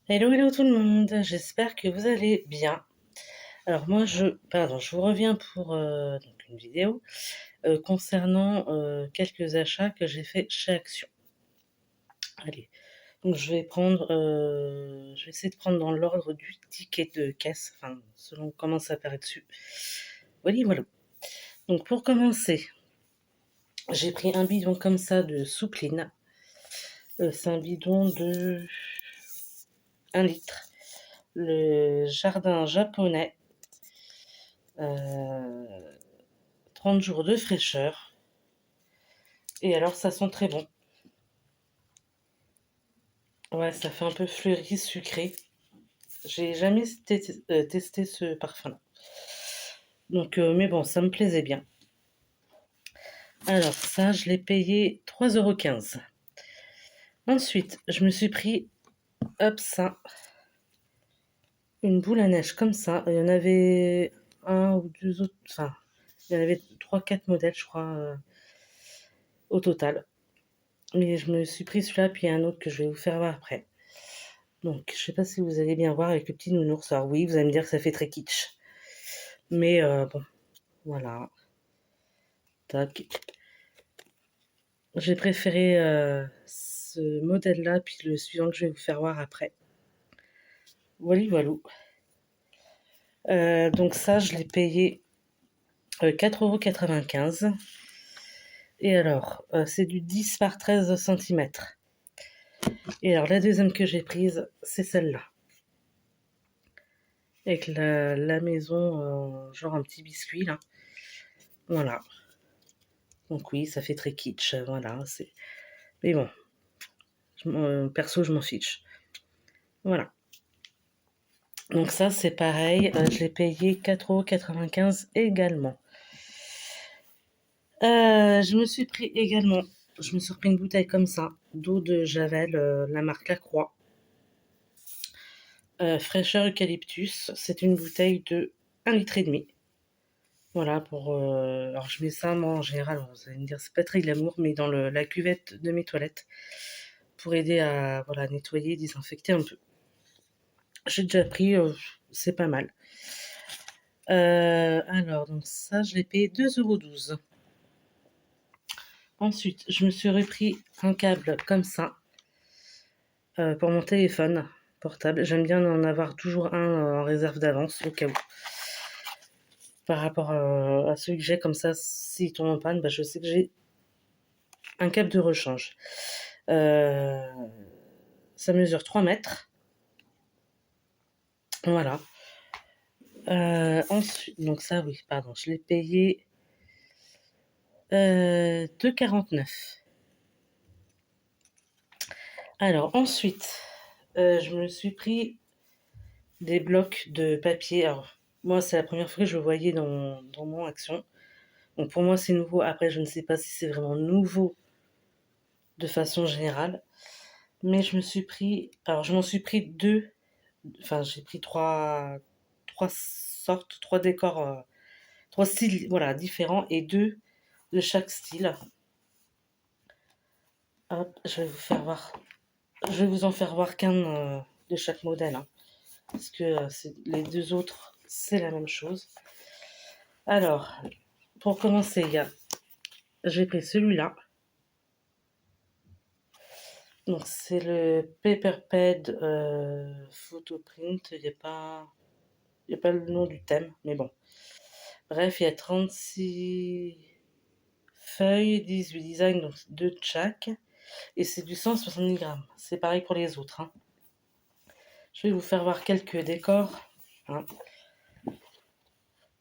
Hello, hello tout le monde, j'espère que vous allez bien. Alors moi, je vous reviens pour donc une vidéo concernant quelques achats que j'ai fait chez Action. Allez, donc je vais essayer de prendre dans l'ordre du ticket de caisse, enfin selon comment ça apparaît dessus. Voilà, voilà. Donc pour commencer, j'ai pris un bidon comme ça de soupline. C'est un bidon de 1 litre. Le jardin japonais. Euh, 30 jours de fraîcheur. Et alors, ça sent très bon. Ouais, ça fait un peu fleuri, sucré. J'ai jamais testé ce parfum-là. Donc, mais bon, ça me plaisait bien. Alors, ça, je l'ai payé 3,15 €. Ensuite, je me suis pris, hop, ça, une boule à neige comme ça. Il y en avait un ou deux autres, enfin, il y en avait trois, quatre modèles, je crois, au total. Mais je me suis pris celui-là, puis un autre que je vais vous faire voir après. Donc, je sais pas si vous allez bien voir avec le petit nounours. Alors oui, vous allez me dire que ça fait très kitsch. Mais bon, voilà. Tac. J'ai préféré ce modèle-là, puis le suivant que je vais vous faire voir après. Voilà, voilà. Donc ça, je l'ai payé 4,95 €. Et alors, c'est du 10 par 13 centimètres. Et alors, la deuxième que j'ai prise, c'est celle-là. Avec la maison, genre un petit biscuit, là. Voilà. Donc oui, ça fait très kitsch, voilà. Mais bon, perso, je m'en fiche. Voilà. Donc ça, c'est pareil, je l'ai payé 4,95 € également. Je me suis repris une bouteille comme ça, d'eau de Javel, la marque Lacroix. Fraîcheur eucalyptus, c'est une bouteille de 1,5 litre. Voilà, alors je mets ça, moi, en général, vous allez me dire, c'est pas très glamour, mais dans la cuvette de mes toilettes, pour aider à voilà, nettoyer, désinfecter un peu. J'ai déjà pris, c'est pas mal. Alors, donc ça, je l'ai payé 2,12 €. Ensuite, je me suis repris un câble comme ça pour mon téléphone portable. J'aime bien en avoir toujours un en réserve d'avance au cas où. Par rapport à celui que j'ai, comme ça, s'il tombe en panne, bah, je sais que j'ai un câble de rechange. Euh, Ça mesure 3 mètres. Voilà. Ensuite, donc ça, oui, pardon, je l'ai payé 2,49 €. Alors ensuite, je me suis pris des blocs de papier. Alors, moi, c'est la première fois que je le voyais dans mon Action. Donc, pour moi, c'est nouveau. Après, je ne sais pas si c'est vraiment nouveau de façon générale. Mais je me suis pris. Alors, je m'en suis pris deux. Enfin, j'ai pris trois sortes, trois décors, trois styles, voilà, différents et deux de chaque style. Hop, je vais vous faire voir. Je vais vous en faire voir qu'un de chaque modèle, hein, parce que les deux autres, c'est la même chose. Alors, pour commencer, j'ai pris celui-là. Donc, c'est le Paper Pad Photo Print. Il y a pas le nom du thème, mais bon. Bref, il y a 36 feuilles, 18 designs, donc 2 de chaque. Et c'est du 170 grammes. C'est pareil pour les autres, hein. Je vais vous faire voir quelques décors, hein.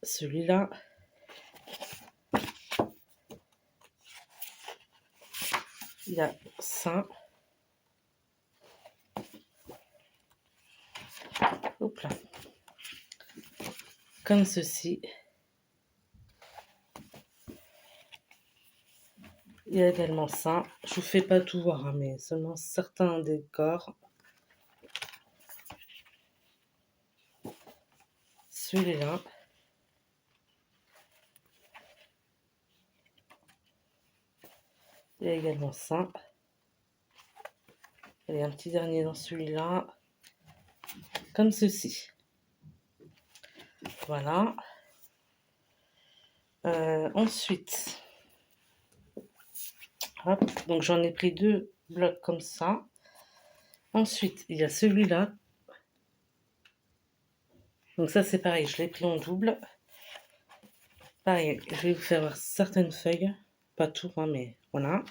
Celui-là, il y a ça. Hop là. Comme ceci. Il y a également ça. Je vous fais pas tout voir, hein, mais seulement certains décors. Celui-là. Il y a également ça. Il y a un petit dernier dans celui-là. comme ceci. Voilà. Ensuite, hop, donc j'en ai pris 2 blocs comme ça. Ensuite, il y a celui-là. Donc ça, c'est pareil, je l'ai pris en double. Pareil, je vais vous faire voir certaines feuilles. Pas tout, hein, mais voilà.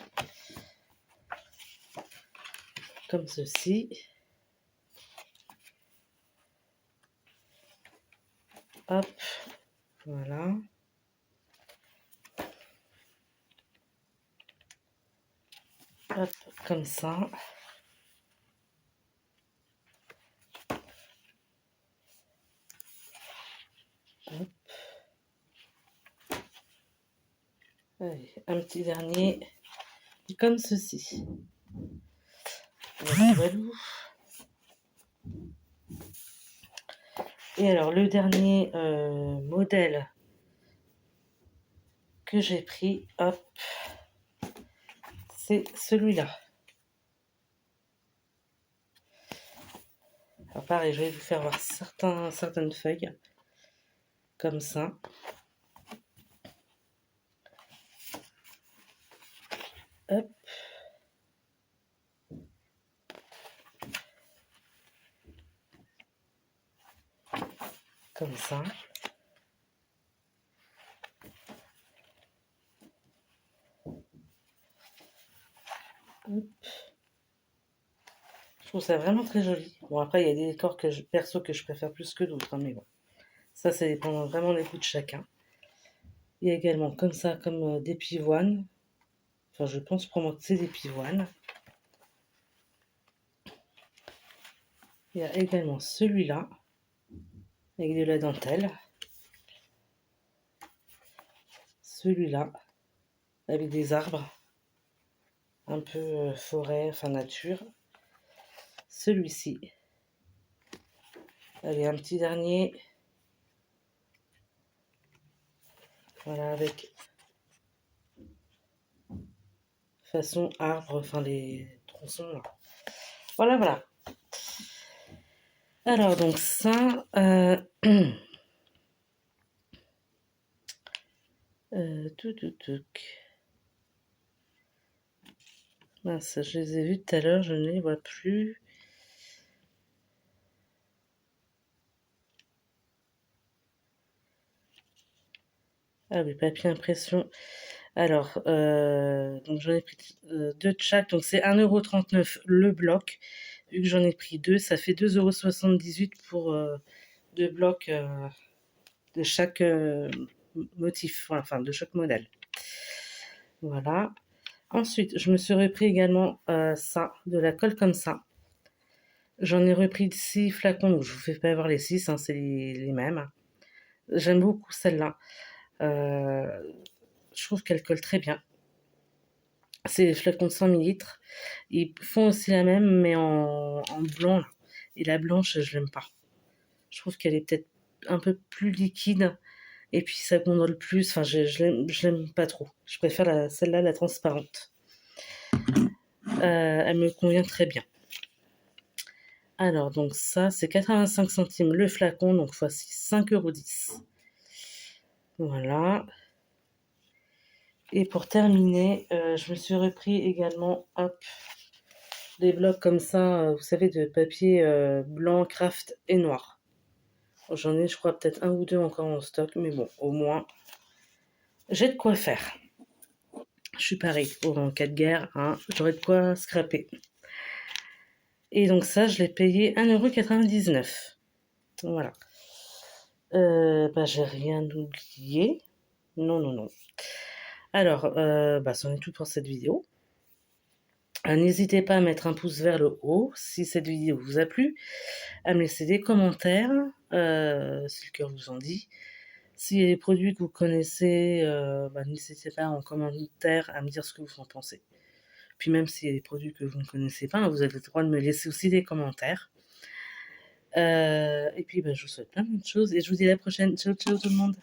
Comme ceci. Hop, voilà. Hop, comme ça. Hop. Allez, un petit dernier, comme ceci. Voilà. Et alors, le dernier modèle que j'ai pris, hop, c'est celui-là. Alors pareil, je vais vous faire voir certaines feuilles, comme ça. Hop. Comme ça. Hop. Je trouve ça vraiment très joli. Bon, après, il y a des décors perso que je préfère plus que d'autres, hein, mais bon. Ça dépend vraiment des goûts de chacun. Il y a également comme ça, comme des pivoines. Enfin, je pense pour moi que c'est des pivoines. Il y a également celui-là, avec de la dentelle. Celui-là, avec des arbres. Un peu forêt, enfin nature. Celui-ci. Allez, un petit dernier. Voilà, avec façon arbre, enfin les tronçons là. Voilà, voilà. Alors, donc ça, mince, je les ai vus tout à l'heure, je ne les vois plus. Ah oui, papier impression. Alors, donc j'en ai pris 2 de chaque, donc c'est 1,39 € le bloc. Vu que j'en ai pris 2, ça fait 2,78 € pour 2 blocs de chaque motif, enfin de chaque modèle. Voilà. Ensuite, je me suis repris également ça, de la colle comme ça. J'en ai repris 6 flacons, donc je vous fais pas voir les 6, hein, c'est les mêmes. J'aime beaucoup celle-là. Je trouve qu'elle colle très bien. C'est des flacons de 100 millilitres. Ils font aussi la même, mais en blanc. Là. Et la blanche, je l'aime pas. Je trouve qu'elle est peut-être un peu plus liquide. Et puis ça gondole plus. Enfin, je l'aime pas trop. Je préfère celle-là, la transparente. Elle me convient très bien. Alors, donc ça, c'est 85 centimes le flacon. Donc, voici 5,10 €. Voilà. Et pour terminer, je me suis repris également, hop, des blocs comme ça, vous savez, de papier blanc, craft et noir. J'en ai, je crois, peut-être un ou deux encore en stock, mais bon, au moins, j'ai de quoi faire. Je suis pareil, en cas de guerre, hein, j'aurai de quoi scraper. Et donc ça, je l'ai payé 1,99 €. Voilà. J'ai rien oublié. Non, non, non. Alors, c'en est tout pour cette vidéo. N'hésitez pas à mettre un pouce vers le haut si cette vidéo vous a plu, à me laisser des commentaires si le cœur vous en dit. S'il y a des produits que vous connaissez, n'hésitez pas en commentaire à me dire ce que vous en pensez. Puis même s'il y a des produits que vous ne connaissez pas, vous avez le droit de me laisser aussi des commentaires. Et puis je vous souhaite plein de choses et je vous dis à la prochaine. Ciao, ciao tout le monde.